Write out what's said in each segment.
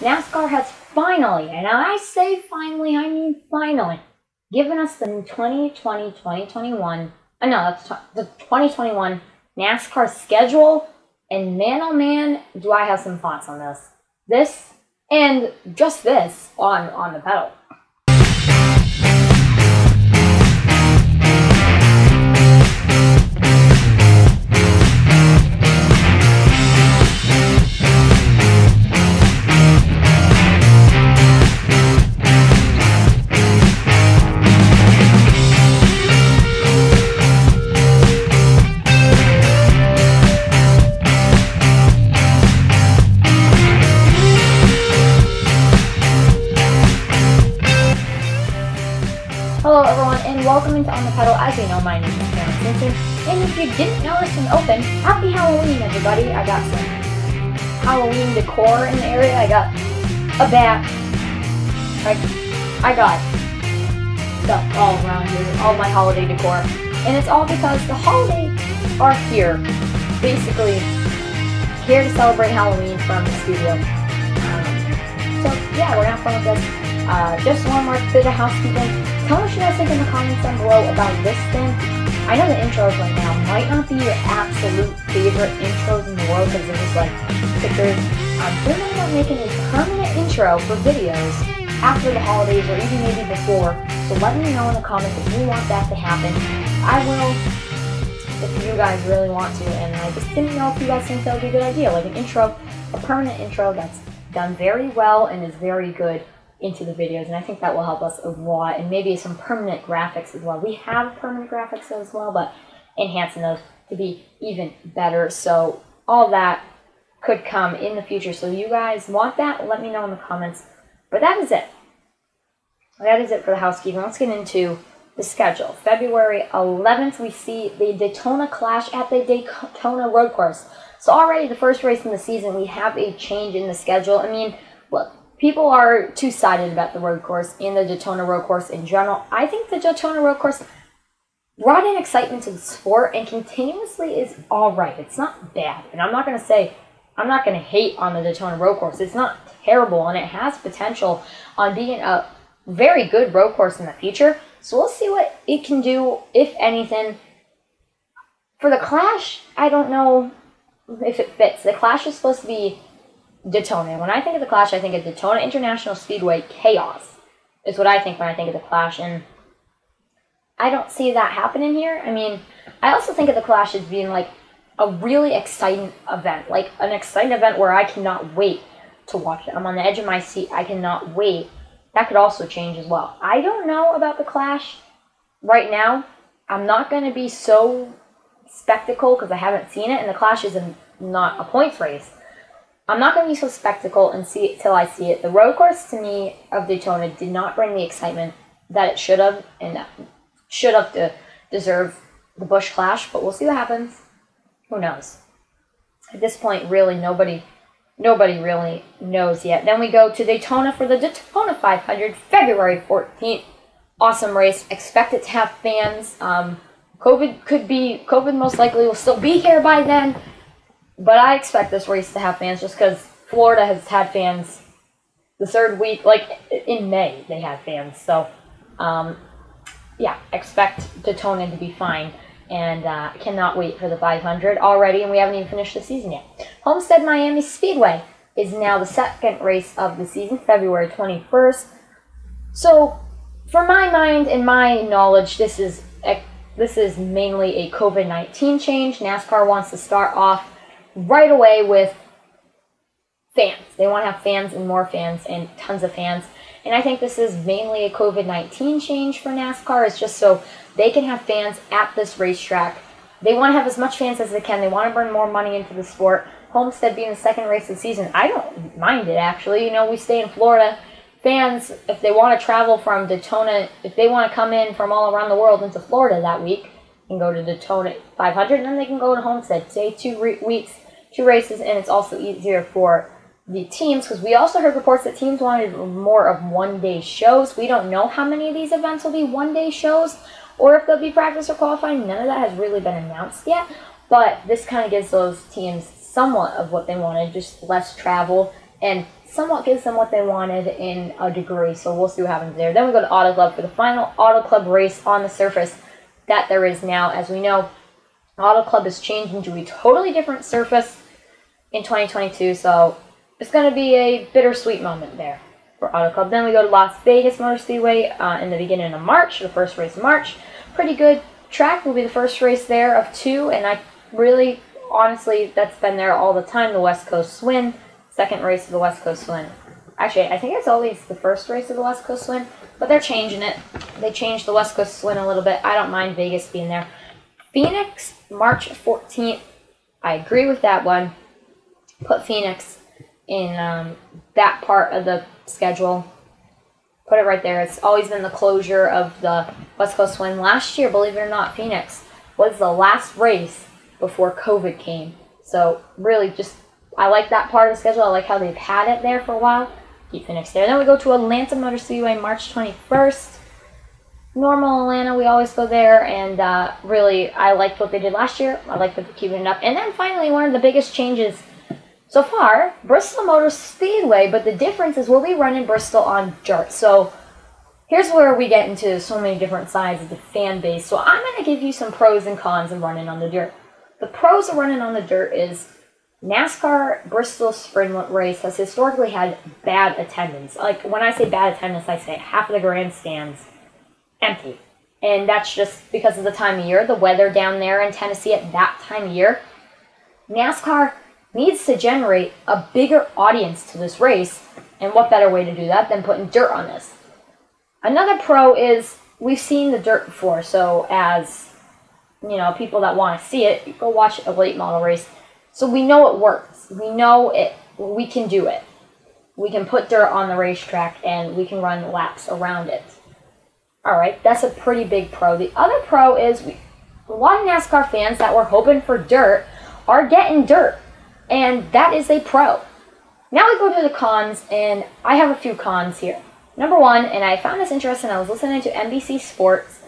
NASCAR has finally, and I say finally, I mean finally, given us the 2021, the 2021 NASCAR schedule, and man oh man, do I have some thoughts on this. This, and just this, on the pedal. Hello everyone, and welcome into On the Pedal. As you know, my name is Cameron Simpson, and if you didn't notice and open, happy Halloween everybody. I got some Halloween decor in the area. I got a bat. I got stuff all around here, all my holiday decor. And it's all because the holidays are here. Basically, here to celebrate Halloween from the studio. So yeah, we're gonna have fun with this. Just one more bit of housekeeping. Tell me what you guys think in the comments down below about this thing. I know the intros right now might not be your absolute favorite intros in the world because they're just like pictures. I'm thinking about making a permanent intro for videos after the holidays or even maybe before. So let me know in the comments if you want that to happen. I will if you guys really want to, and I just didn't know if you guys think that would be a good idea. Like an intro, a permanent intro that's done very well and is very good into the videos, and I think that will help us a lot, and maybe some permanent graphics as well. We have permanent graphics as well, but enhancing those to be even better. So all that could come in the future. So you guys want that? Let me know in the comments. But that is it. That is it for the housekeeping. Let's get into the schedule. February 11th, we see the Daytona Clash at the Daytona Road Course. So already the first race in the season, we have a change in the schedule. I mean, look, people are two-sided about the road course and the Daytona Road Course in general. I think the Daytona Road Course brought in excitement to the sport and continuously is all right. It's not bad. And I'm not going to hate on the Daytona Road Course. It's not terrible, and it has potential on being a very good road course in the future. So we'll see what it can do, if anything. For the Clash, I don't know if it fits. The Clash is supposed to be Daytona. When I think of the Clash, I think of Daytona International Speedway chaos. Is what I think when I think of the Clash, and I don't see that happening here. I mean, I also think of the Clash as being like a really exciting event, like an exciting event where I cannot wait to watch it. I'm on the edge of my seat. I cannot wait. That could also change as well. I don't know about the Clash right now. I'm not going to be so spectacle because I haven't seen it, and the Clash is not a points race. I'm not going to be so spectacle and see it till I see it. The road course, to me, of Daytona did not bring the excitement that it should have, and that should have to deserve the Busch Clash, but we'll see what happens. Who knows? At this point, really, nobody really knows yet. Then we go to Daytona for the Daytona 500, February 14th. Awesome race. Expect it to have fans. COVID most likely will still be here by then. But I expect this race to have fans just because Florida has had fans the third week, like in May, they had fans. So, yeah, expect Daytona to be fine. And cannot wait for the 500 already, and we haven't even finished the season yet. Homestead Miami Speedway is now the second race of the season, February 21st. So, for my mind and my knowledge, this is mainly a COVID-19 change. NASCAR wants to start off right away with fans. They want to have fans and more fans and tons of fans. And I think this is mainly a COVID-19 change for NASCAR. It's just so they can have fans at this racetrack. They want to have as much fans as they can. They want to bring more money into the sport. Homestead being the second race of the season, I don't mind it, actually. You know, we stay in Florida. Fans, if they want to travel from Daytona, if they want to come in from all around the world into Florida that week, can go to Daytona 500, and then they can go to Homestead. Stay 2 weeks, 2 races, and it's also easier for the teams, because we also heard reports that teams wanted more of one-day shows. We don't know how many of these events will be one-day shows, or if they'll be practice or qualifying. None of that has really been announced yet, but this kind of gives those teams somewhat of what they wanted, just less travel and somewhat gives them what they wanted in a degree, so we'll see what happens there. Then we go to Auto Club for the final Auto Club race on the surface that there is now. As we know, Auto Club is changing to a totally different surface in 2022, so it's going to be a bittersweet moment there for Auto Club. Then we go to Las Vegas Motor Speedway in the beginning of March, the first race of March. Pretty good track. Will be the first race there of 2, and I really, honestly, that's been there all the time, the West Coast Swin. Second race of the West Coast Swin. Actually, I think it's always the first race of the West Coast Swin, but they're changing it. They changed the West Coast Swin a little bit. I don't mind Vegas being there. Phoenix, March 14th. I agree with that one. Put Phoenix in that part of the schedule. Put it right there. It's always been the closure of the West Coast Swin. Last year, believe it or not, Phoenix was the last race before COVID came. So really just, I like that part of the schedule. I like how they've had it there for a while. Keep Phoenix there. Then we go to Atlanta Motor Speedway, March 21st. Normal Atlanta, we always go there, and really, I liked what they did last year. I like that they're keeping it up. And then finally, one of the biggest changes so far, Bristol Motor Speedway, but the difference is we'll be running Bristol on dirt. So here's where we get into so many different sides of the fan base. So I'm going to give you some pros and cons of running on the dirt. The pros of running on the dirt is NASCAR Bristol Spring Race has historically had bad attendance. Like, when I say bad attendance, I say half of the grandstands empty. And that's just because of the time of year, the weather down there in Tennessee at that time of year. NASCAR needs to generate a bigger audience to this race, and what better way to do that than putting dirt on this? Another pro is we've seen the dirt before, so as you know, people that want to see it, you go watch a late model race. So we know it works. We know it. We can do it. We can put dirt on the racetrack and we can run laps around it. All right, that's a pretty big pro. The other pro is a lot of NASCAR fans that were hoping for dirt are getting dirt, and that is a pro. Now we go to the cons, and I have a few cons here. Number one, and I found this interesting, I was listening to NBC Sports,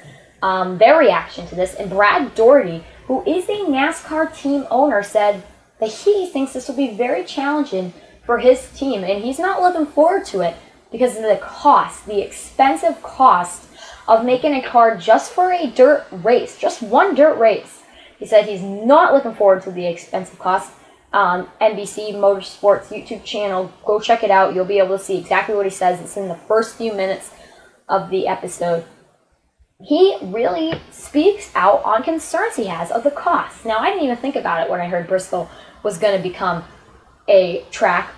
their reaction to this, and Brad Daugherty, who is a NASCAR team owner, said that he thinks this will be very challenging for his team, and he's not looking forward to it because of the cost, the expensive cost of making a car just for a dirt race, just one dirt race. He said he's not looking forward to the expensive cost. NBC Motorsports YouTube channel, go check it out. You'll be able to see exactly what he says. It's in the first few minutes of the episode. He really speaks out on concerns he has of the cost. Now, I didn't even think about it when I heard Bristol was going to become a track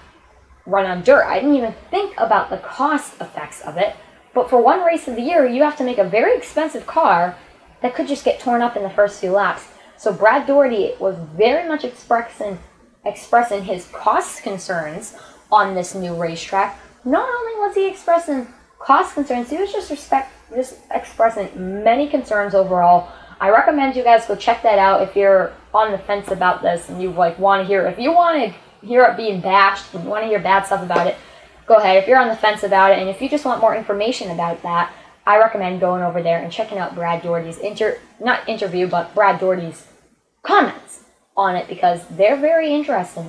run on dirt. I didn't even think about the cost effects of it. But for one race of the year, you have to make a very expensive car that could just get torn up in the first few laps. So Brad Daugherty was very much expressing his cost concerns on this new racetrack. Not only was he expressing cost concerns, he was just expressing many concerns overall. I recommend you guys go check that out if you're on the fence about this and you want to hear. If you want to hear it being bashed and you want to hear bad stuff about it, go ahead. If you're on the fence about it and if you just want more information about that, I recommend going over there and checking out Brad Daugherty's Brad Daugherty's comments on it, because they're very interesting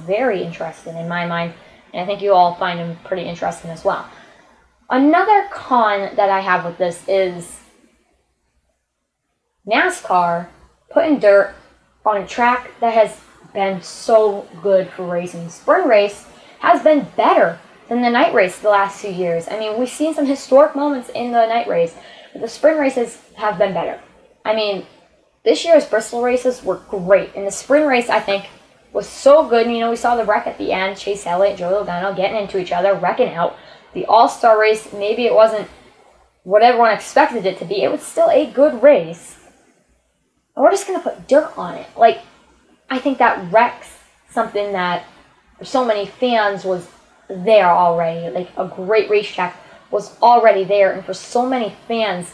in my mind, and I think you all find them pretty interesting as well. Another con that I have with this is NASCAR putting dirt on a track that has been so good for racing. Spring race has been better than the night race the last 2 years. I mean, we've seen some historic moments in the night race, but the spring races have been better. I mean, this year's Bristol races were great, and the spring race, I think, was so good. You know, we saw the wreck at the end, Chase Elliott, Joey Logano getting into each other, wrecking out. The All-Star race, maybe it wasn't what everyone expected it to be. It was still a good race. And we're just going to put dirt on it. Like, I think that wrecks something that for so many fans was there already. Like, a great racetrack was already there, and for so many fans,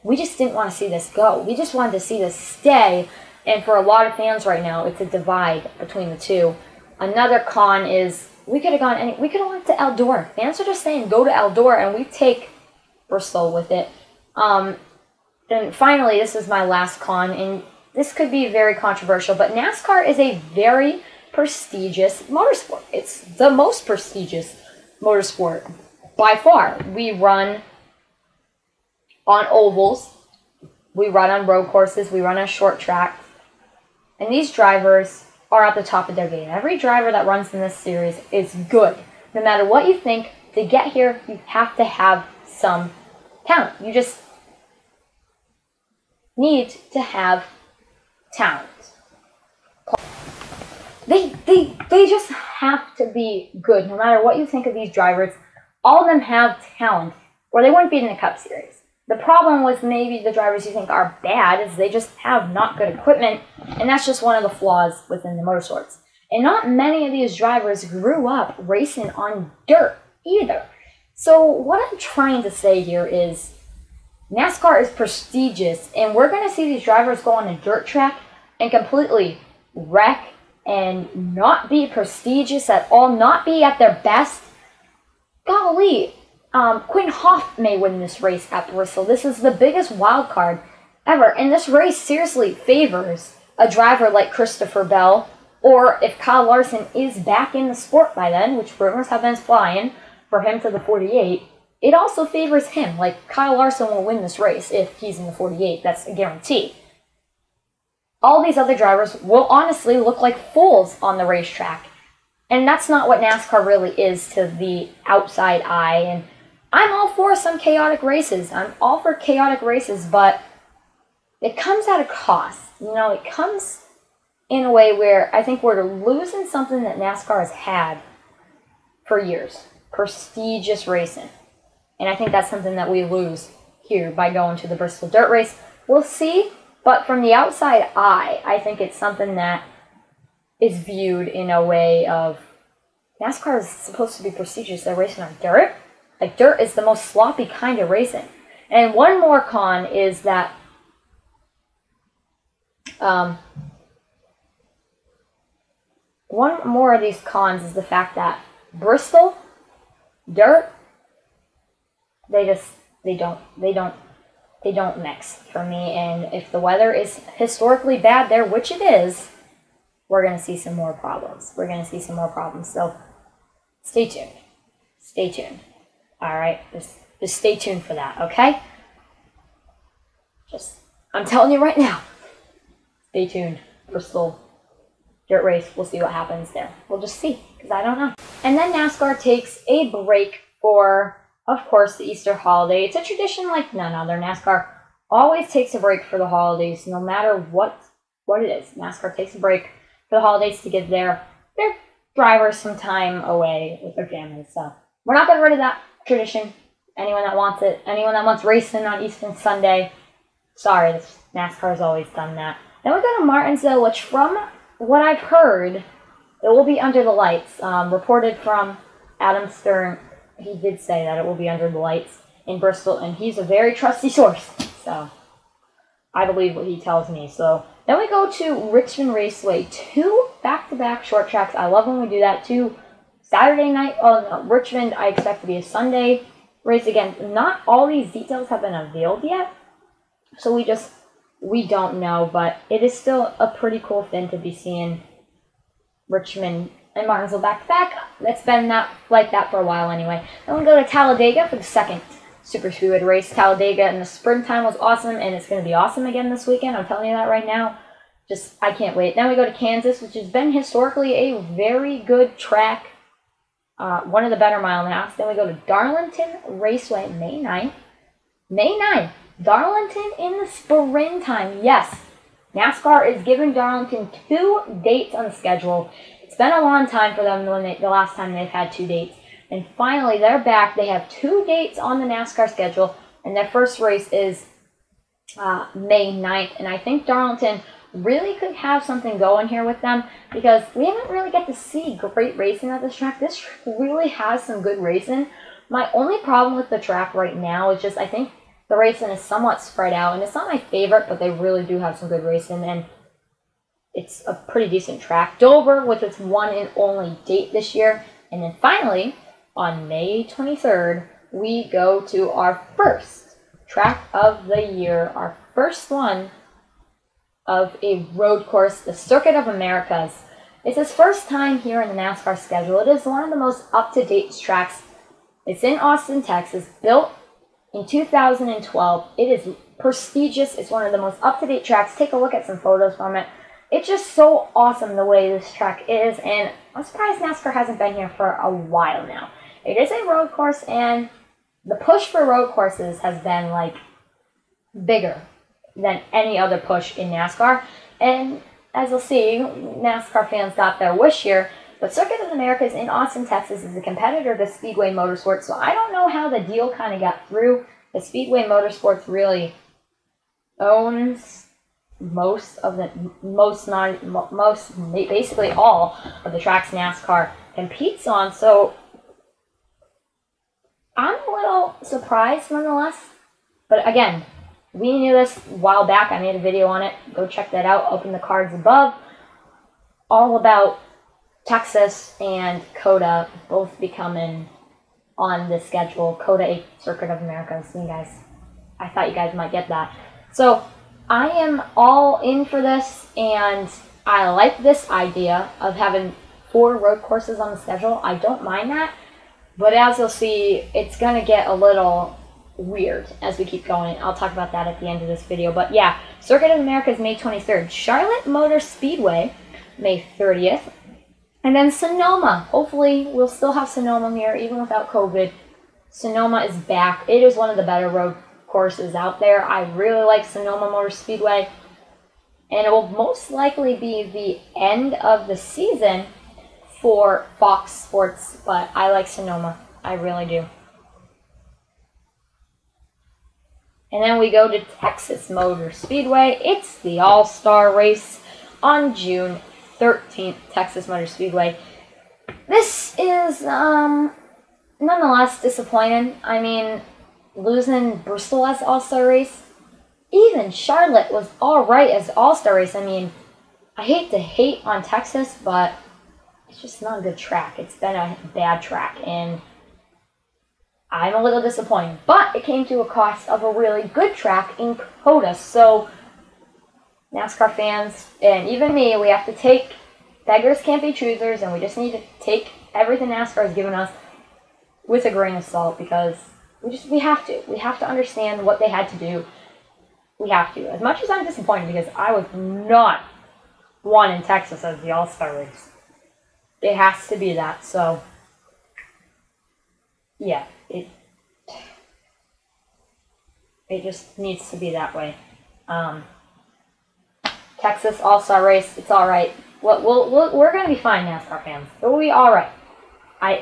we just didn't want to see this go. We just wanted to see this stay, and for a lot of fans right now, it's a divide between the two. Another con is we could have went to Eldora. Fans are just saying go to Eldora, and we take Bristol with it. And finally, this is my last con, and this could be very controversial, but NASCAR is a very prestigious motorsport. It's the most prestigious motorsport by far. We run on ovals, we run on road courses, we run on short tracks, and these drivers are at the top of their game. Every driver that runs in this series is good. No matter what you think, to get here, you have to have some talent. You just need to have talent. They just have to be good. No matter what you think of these drivers, all of them have talent, or they wouldn't be in the Cup Series. The problem with maybe the drivers you think are bad is they just have not good equipment, and that's just one of the flaws within the motorsports. And not many of these drivers grew up racing on dirt either. So what I'm trying to say here is NASCAR is prestigious, and we're going to see these drivers go on a dirt track and completely wreck and not be prestigious at all, not be at their best. Golly, Quinn Hoff may win this race at Bristol. This is the biggest wild card ever, and this race seriously favors a driver like Christopher Bell, or if Kyle Larson is back in the sport by then, which rumors have been flying for him to the 48, it also favors him. Like, Kyle Larson will win this race if he's in the 48. That's a guarantee. All these other drivers will honestly look like fools on the racetrack. And that's not what NASCAR really is to the outside eye. And I'm all for some chaotic races. I'm all for chaotic races, but it comes at a cost. You know, it comes in a way where I think we're losing something that NASCAR has had for years. Prestigious racing. And I think that's something that we lose here by going to the Bristol Dirt Race. We'll see, but from the outside eye, I think it's something that is viewed in a way of NASCAR is supposed to be prestigious. They're racing on dirt. Like, dirt is the most sloppy kind of racing. And one more con is that one more of these cons is the fact that Bristol, dirt, they don't mix for me. And if the weather is historically bad there, which it is, we're going to see some more problems. We're going to see some more problems. So stay tuned. Stay tuned. All right? Just stay tuned for that, okay? I'm telling you right now. Stay tuned. Bristol Dirt Race. We'll see what happens there. We'll just see, because I don't know. And then NASCAR takes a break for, of course, the Easter holiday. It's a tradition like none other. NASCAR always takes a break for the holidays, no matter what it is. NASCAR takes a break for the holidays to give their drivers some time away with their families. So we're not getting rid of that tradition. Anyone that wants it, anyone that wants racing on Easter Sunday, sorry, NASCAR has always done that. Then we go to Martinsville, which from what I've heard, it will be under the lights. Reported from Adam Stern, he did say that it will be under the lights in Bristol, and he's a very trusty source, so I believe what he tells me. So then we go to Richmond Raceway, 2 back-to-back short tracks. I love when we do that. 2 Saturday night. Oh no, Richmond I expect to be a Sunday race again. Not all these details have been unveiled yet, so we don't know, but it is still a pretty cool thing to be seeing Richmond and Martinsville back-to-back. It's been like that for a while anyway. Then we go to Talladega for the second Super Speedway race. Talladega in the springtime was awesome, and it's going to be awesome again this weekend. I'm telling you that right now. I can't wait. Then we go to Kansas, which has been historically a very good track. One of the better mile and a half. Then we go to Darlington Raceway, May 9th. May 9th. Darlington in the springtime. Yes, NASCAR is giving Darlington 2 dates on the schedule. It's been a long time for them the last time they've had 2 dates. And finally, they're back. They have 2 dates on the NASCAR schedule, and their first race is May 9th. And I think Darlington really could have something going here with them, because we haven't really get to see great racing at this track. This really has some good racing. My only problem with the track right now is just I think the racing is somewhat spread out, and it's not my favorite, but they really do have some good racing, and it's a pretty decent track. Dover with its one and only date this year. And then finally, on May 23rd, we go to our first track of the year, our first one of a road course, the Circuit of Americas. It's his first time here in the NASCAR schedule. It is one of the most up-to-date tracks It's in Austin, Texas, built in 2012. It is prestigious. It's one of the most up-to-date tracks. Take a look at some photos from it. It's just so awesome the way this track is, and I'm surprised NASCAR hasn't been here for a while now. It is a road course, and the push for road courses has been, like, bigger than any other push in NASCAR. And as you'll see, NASCAR fans got their wish here. But Circuit of the Americas in Austin, Texas is a competitor to Speedway Motorsports, so I don't know how the deal kind of got through. The Speedway Motorsports really owns basically all of the tracks NASCAR competes on, so I'm a little surprised nonetheless. But again, we knew this a while back. I made a video on it. Go check that out. Open the cards above. All about Texas and COTA both becoming on the schedule. COTA 8 Circuit of America. So I thought you guys might get that. So I am all in for this, and I like this idea of having 4 road courses on the schedule. I don't mind that, but as you'll see, it's going to get a little weird as we keep going. I'll talk about that at the end of this video. But yeah, Circuit of America is May 23rd. Charlotte Motor Speedway, May 30th. And then Sonoma. Hopefully, we'll still have Sonoma here, even without COVID. Sonoma is back. It is one of the better road courses out there. I really like Sonoma Motor Speedway. And it will most likely be the end of the season for Fox Sports. But I like Sonoma. I really do. And then we go to Texas Motor Speedway. It's the All-Star Race on June 13th, Texas Motor Speedway. This is nonetheless disappointing. I mean, losing Bristol as All-Star Race. Even Charlotte was alright as All-Star Race. I mean, I hate to hate on Texas, but it's just not a good track. It's been a bad track, and I'm a little disappointed. But it came to a cost of a really good track in COTA. So NASCAR fans, and even me, we have to take, beggars can't be choosers, and we just need to take everything NASCAR has given us with a grain of salt, because we have to. We have to understand what they had to do. We have to. As much as I'm disappointed, because I was not one in Texas as the All-Star Race. It has to be that, so yeah, it just needs to be that way. Texas All-Star Race, it's all right. We're going to be fine, NASCAR fans. We'll be all right.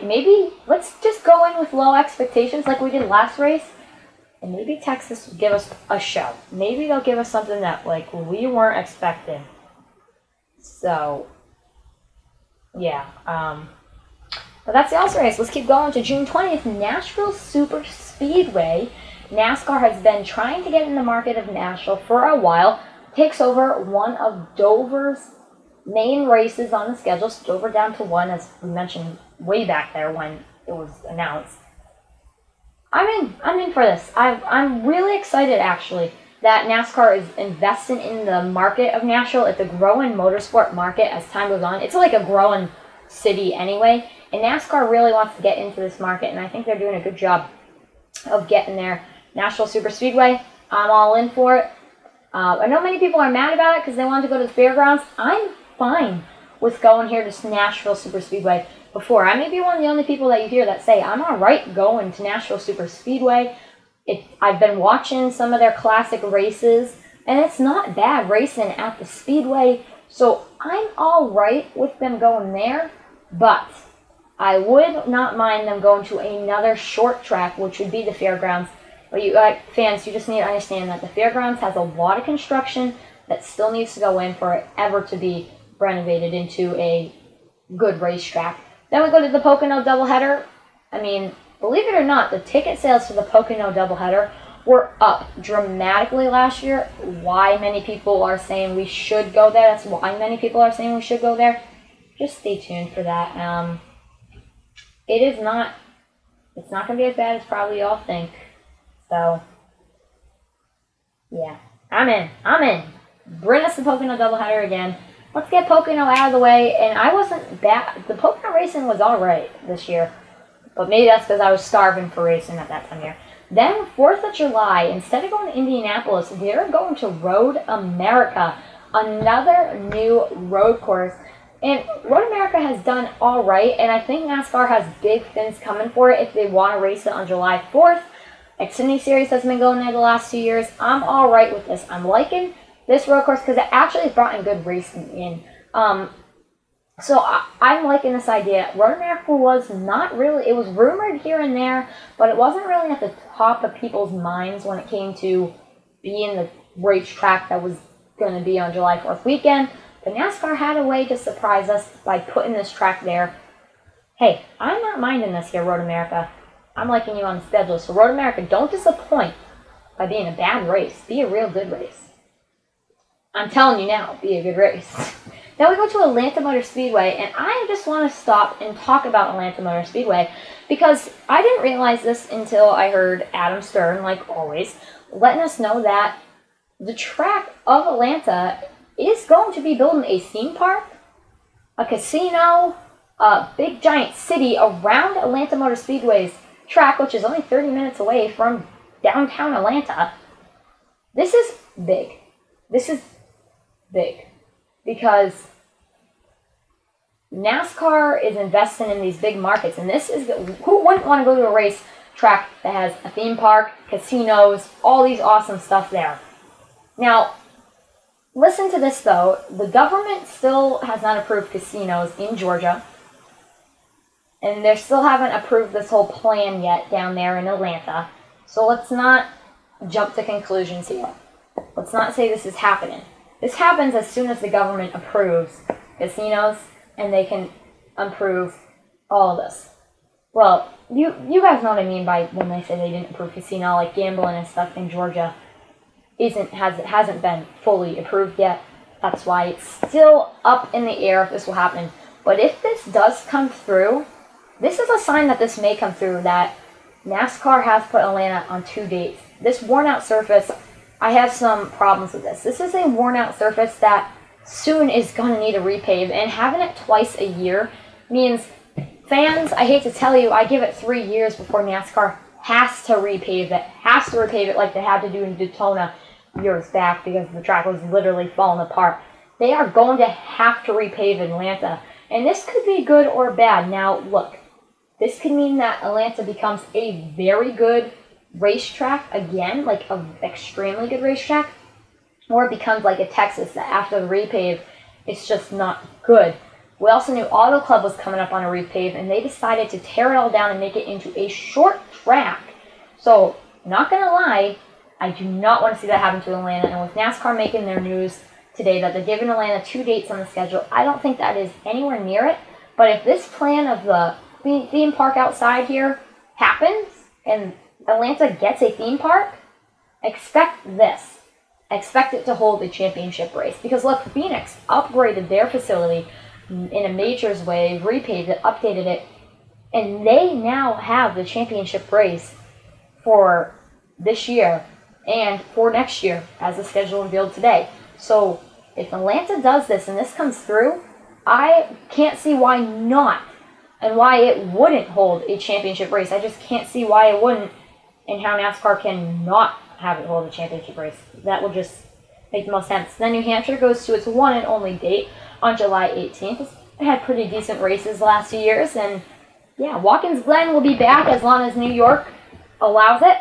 Maybe let's just go in with low expectations like we did last race, and maybe Texas will give us a show. Maybe they'll give us something that like we weren't expecting. So yeah, but that's the All-Star Race. Let's keep going to June 20th, Nashville Super Speedway. NASCAR has been trying to get in the market of Nashville for a while. Takes over one of Dover's main races on the schedule. So Dover down to 1, as we mentioned way back there when it was announced. I'm in for this. I'm really excited, actually, that NASCAR is investing in the market of Nashville. It's a growing motorsport market as time goes on. It's like a growing city anyway, and NASCAR really wants to get into this market, and I think they're doing a good job of getting there. Nashville Super Speedway, I'm all in for it. I know many people are mad about it because they wanted to go to the fairgrounds. I'm fine with going here to Nashville Super Speedway before. I may be one of the only people that you hear that say, I'm all right going to Nashville Super Speedway. I've been watching some of their classic races, and it's not bad racing at the Speedway, so I'm all right with them going there, but I would not mind them going to another short track, which would be the fairgrounds. But you fans, you just need to understand that the fairgrounds has a lot of construction that still needs to go in for it ever to be renovated into a good racetrack. Then we go to the Pocono doubleheader. I mean, believe it or not, the ticket sales for the Pocono doubleheader were up dramatically last year. Why many people are saying we should go there. That's why many people are saying we should go there. Just stay tuned for that. It's not going to be as bad as probably y'all think. So, yeah, I'm in. Bring us the Pocono doubleheader again. Let's get Pocono out of the way. And I wasn't bad. The Pocono racing was all right this year. But maybe that's because I was starving for racing at that time of year. Then 4th of July, instead of going to Indianapolis, they're going to Road America, another new road course. And Road America has done all right, and I think NASCAR has big things coming for it if they want to race it on July 4th. Xfinity Series has been going there the last 2 years. I'm all right with this. I'm liking this road course because it actually brought in good racing in. So I'm liking this idea. Road America was not really, it was rumored here and there, but it wasn't really at the top of people's minds when it came to being the racetrack that was going to be on July 4th weekend. But NASCAR had a way to surprise us by putting this track there. Hey, I'm not minding this here, Road America. I'm liking you on the schedule. So Road America, don't disappoint by being a bad race. Be a real good race. I'm telling you now, be a good race. Now we go to Atlanta Motor Speedway, and I just want to stop and talk about Atlanta Motor Speedway because I didn't realize this until I heard Adam Stern, like always, letting us know that the track of Atlanta is going to be building a theme park, a casino, a big giant city around Atlanta Motor Speedway's track, which is only 30 minutes away from downtown Atlanta. This is big. This is big. Because NASCAR is investing in these big markets, and this is who wouldn't want to go to a race track that has a theme park, casinos, all these awesome stuff there. Now, listen to this though. The government still has not approved casinos in Georgia, and they still haven't approved this whole plan yet down there in Atlanta. So let's not jump to conclusions here. Let's not say this is happening. This happens as soon as the government approves casinos and they can approve all of this. Well, you guys know what I mean by when they say they didn't approve casino, like gambling and stuff in Georgia hasn't been fully approved yet. That's why it's still up in the air if this will happen. But if this does come through, this is a sign that this may come through, that NASCAR has put Atlanta on 2 dates. This worn out surface, I have some problems with this. This is a worn out surface that soon is going to need a repave, and having it twice a year means fans, I hate to tell you, I give it 3 years before NASCAR has to repave it, like they had to do in Daytona years back because the track was literally falling apart. They are going to have to repave Atlanta, and this could be good or bad. Now, look, this could mean that Atlanta becomes a very good racetrack again, like an extremely good racetrack, or it becomes like a Texas that after the repave, it's just not good. We also knew Auto Club was coming up on a repave, and they decided to tear it all down and make it into a short track. So, not gonna lie, I do not want to see that happen to Atlanta. And with NASCAR making their news today that they're giving Atlanta 2 dates on the schedule, I don't think that is anywhere near it. But if this plan of the theme park outside here happens, and Atlanta gets a theme park, expect this. Expect it to hold a championship race. Because look, Phoenix upgraded their facility in a majors way, repaved it, updated it, and they now have the championship race for this year and for next year as the schedule revealed today. So if Atlanta does this and this comes through, I can't see why not and why it wouldn't hold a championship race. I just can't see why it wouldn't, and how NASCAR can not have it hold a championship race. That will just make the most sense. Then New Hampshire goes to its one and only date on July 18th. It had pretty decent races the last 2 years, and yeah, Watkins Glen will be back as long as New York allows it.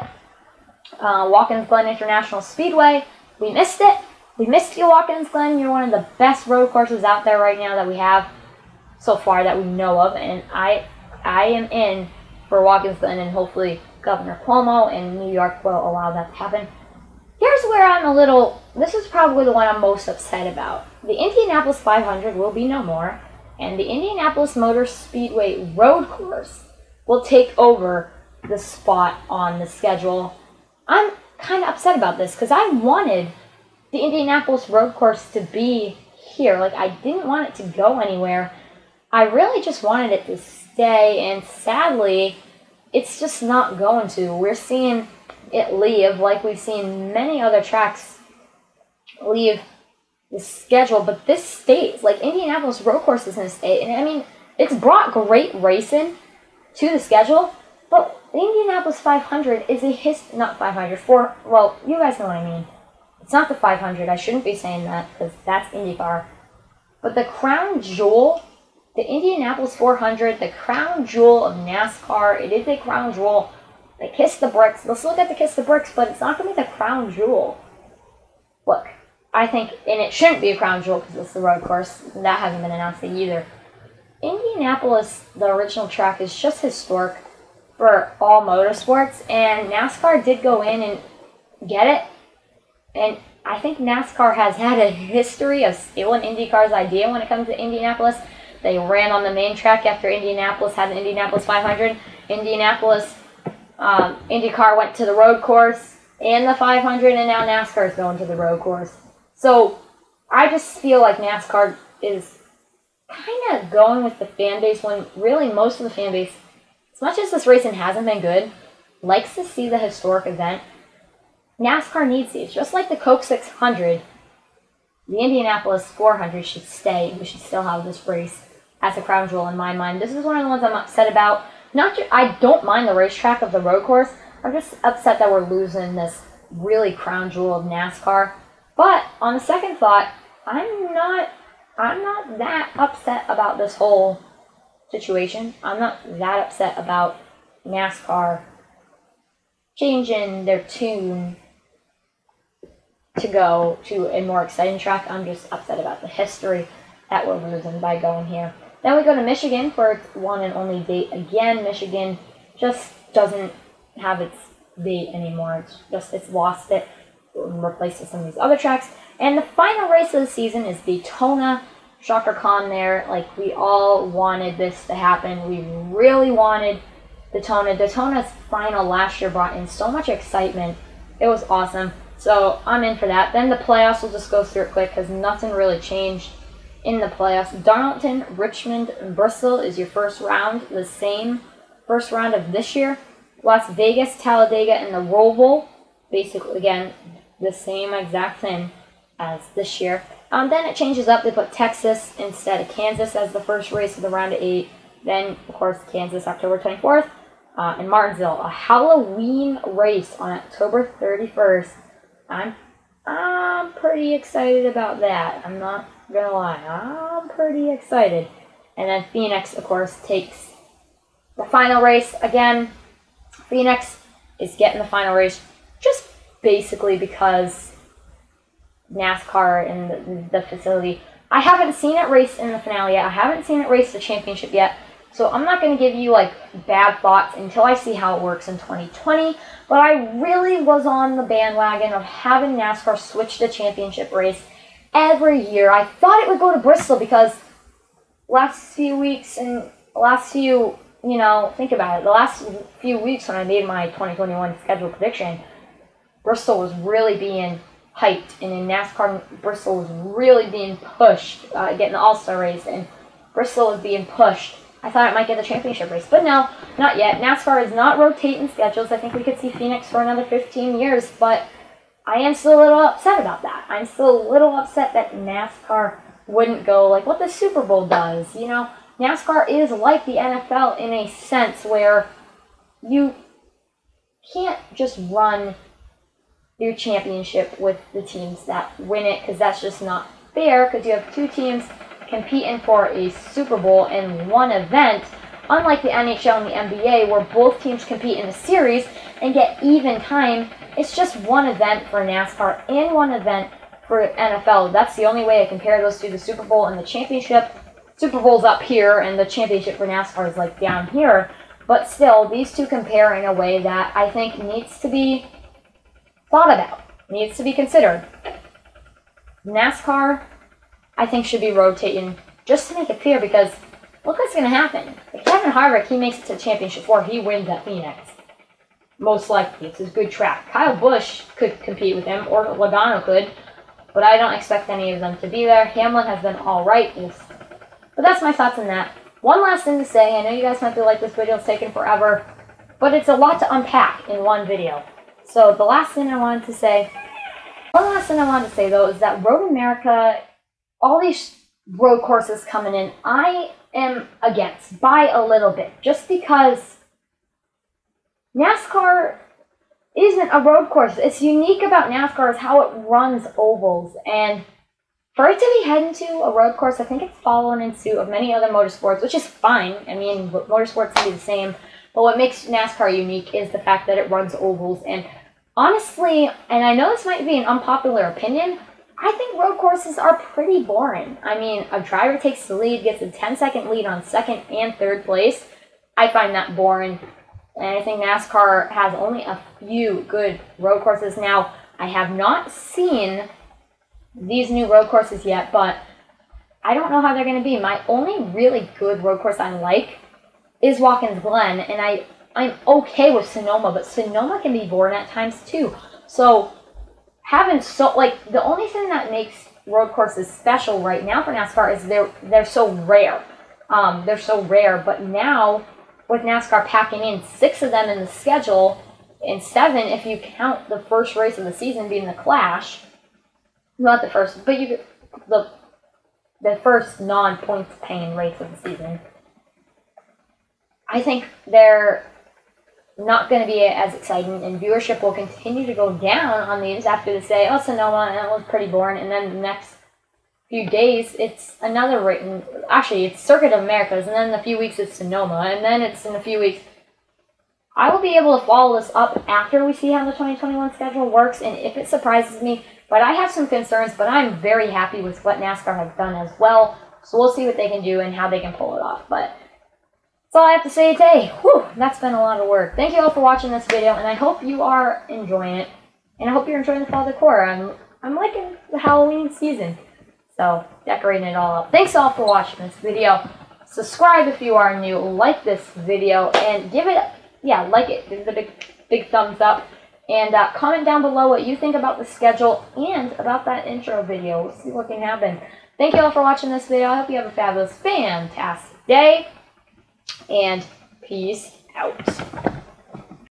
Watkins Glen International Speedway, we missed it. We missed you, Watkins Glen. You're one of the best road courses out there right now that we have so far that we know of, and I am in for Watkins Glen, and hopefully Governor Cuomo and New York will allow that to happen. Here's where this is probably the one I'm most upset about. The Indianapolis 500 will be no more, and the Indianapolis Motor Speedway road course will take over the spot on the schedule. I'm kind of upset about this because I wanted the Indianapolis road course to be here. Like, I didn't want it to go anywhere. I really just wanted it to stay, and sadly, it's just not going to. We're seeing it leave, like we've seen many other tracks leave the schedule, but this stays. Like, Indianapolis road course is going to stay, and I mean, it's brought great racing to the schedule. But the Indianapolis 500 is not 500, well, you guys know what I mean. It's not the 500, I shouldn't be saying that, because that's IndyCar. But the crown jewel, the Indianapolis 400, the crown jewel of NASCAR, it is a crown jewel. The Kiss the Bricks, let's look at the Kiss the Bricks, but it's not going to be the crown jewel. Look, I think, and it shouldn't be a crown jewel because it's the road course, that hasn't been announced either. Indianapolis, the original track, is just historic for all motorsports, and NASCAR did go in and get it, and I think NASCAR has had a history of stealing IndyCar's idea when it comes to Indianapolis. They ran on the main track after Indianapolis had the Indianapolis 500. IndyCar went to the road course and the 500, and now NASCAR is going to the road course. So I just feel like NASCAR is kind of going with the fan base when really most of the fan base, as much as this racing hasn't been good, likes to see the historic event. NASCAR needs these. Just like the Coke 600, the Indianapolis 400 should stay. We should still have this race as a crown jewel in my mind. This is one of the ones I'm upset about. I don't mind the racetrack of the road course. I'm just upset that we're losing this really crown jewel of NASCAR. But on the second thought, I'm not that upset about this whole situation. I'm not that upset about NASCAR changing their tune to go to a more exciting track. I'm just upset about the history that we're losing by going here. Then we go to Michigan for its one and only date. Again, Michigan just doesn't have its date anymore. It's lost it and replaced with some of these other tracks. And the final race of the season is Daytona. Shocker Khan there. Like, we all wanted this to happen. We really wanted Daytona. Daytona's final last year brought in so much excitement. It was awesome. So I'm in for that. Then the playoffs, we'll just go through it quick because nothing really changed in the playoffs. Darlington, Richmond, and Bristol is your first round. The same first round of this year. Las Vegas, Talladega, and the Roval. Basically, again, the same exact thing as this year. Then it changes up. They put Texas instead of Kansas as the first race of the round of 8. Then, of course, Kansas, October 24th. In Martinsville, a Halloween race on October 31st. I'm pretty excited about that. I'm not gonna lie. I'm pretty excited. And then Phoenix, of course, takes the final race. Again, Phoenix is getting the final race just basically because NASCAR and the facility. I haven't seen it race in the finale yet. I haven't seen it race the championship yet. So I'm not going to give you like bad thoughts until I see how it works in 2020. But I really was on the bandwagon of having NASCAR switch the championship race every year. I thought it would go to Bristol because last few weeks and think about it. The last few weeks when I made my 2021 schedule prediction, Bristol was really being hyped. And in NASCAR, Bristol was really being pushed, getting the All-Star race. And Bristol was being pushed. I thought it might get the championship race, but no, not yet. NASCAR is not rotating schedules. I think we could see Phoenix for another 15 years, but I am still a little upset about that. I'm still a little upset that NASCAR wouldn't go like what the Super Bowl does. You know, NASCAR is like the NFL in a sense where you can't just run your championship with the teams that win it because that's just not fair because you have two teams competing for a Super Bowl in one event, unlike the NHL and the NBA where both teams compete in a series and get even time. It's just one event for NASCAR and one event for NFL. That's the only way I compare those to the Super Bowl and the championship. Super Bowl's up here and the championship for NASCAR is like down here, but still these two compare in a way that I think needs to be thought about, needs to be considered. NASCAR, I think, should be rotating just to make it fair because look what's going to happen. If Kevin Harvick, he makes it to Championship 4, he wins at Phoenix. Most likely. It's a good track. Kyle Busch could compete with him, or Logano could, but I don't expect any of them to be there. Hamlin has been alright. But that's my thoughts on that. One last thing to say. I know you guys might feel like this video is taking forever, but it's a lot to unpack in one video. So the last thing I wanted to say, though, is that Road America, all these road courses coming in, I am against by a little bit, just because NASCAR isn't a road course. It's unique about NASCAR is how it runs ovals, and for it to be heading to a road course, I think it's following in suit of many other motorsports, which is fine. I mean, motorsports can be the same, but what makes NASCAR unique is the fact that it runs ovals. And honestly, and I know this might be an unpopular opinion, I think road courses are pretty boring. I mean, a driver takes the lead, gets a 10-second lead on second and third place. I find that boring. And I think NASCAR has only a few good road courses. Now, I have not seen these new road courses yet, but I don't know how they're going to be. My only really good road course I like is Watkins Glen, and I'm okay with Sonoma, but Sonoma can be boring at times too. So the only thing that makes road courses special right now for NASCAR is they're so rare. They're so rare, but now with NASCAR packing in 6 of them in the schedule, and 7 if you count the first race of the season being the Clash. Not the first, but the first non-points paying race of the season. I think they're not going to be as exciting, and viewership will continue to go down on these after they say, oh, Sonoma, and that was pretty boring, and then the next few days, it's another race. Actually, it's Circuit of Americas, and then in a few weeks, it's Sonoma, and then it's in a few weeks. I will be able to follow this up after we see how the 2021 schedule works, and if it surprises me. But I have some concerns, but I'm very happy with what NASCAR has done as well. So we'll see what they can do and how they can pull it off. But that's all I have to say today. Whew, that's been a lot of work. Thank you all for watching this video, and I hope you are enjoying it. And I hope you're enjoying the fall decor. I'm liking the Halloween season. So, decorating it all up. Thanks all for watching this video. Subscribe if you are new. Like this video, and give it, like it. Give it a big thumbs up. And comment down below what you think about the schedule and about that intro video. We'll see what can happen. Thank you all for watching this video. I hope you have a fabulous, fantastic day. And peace out.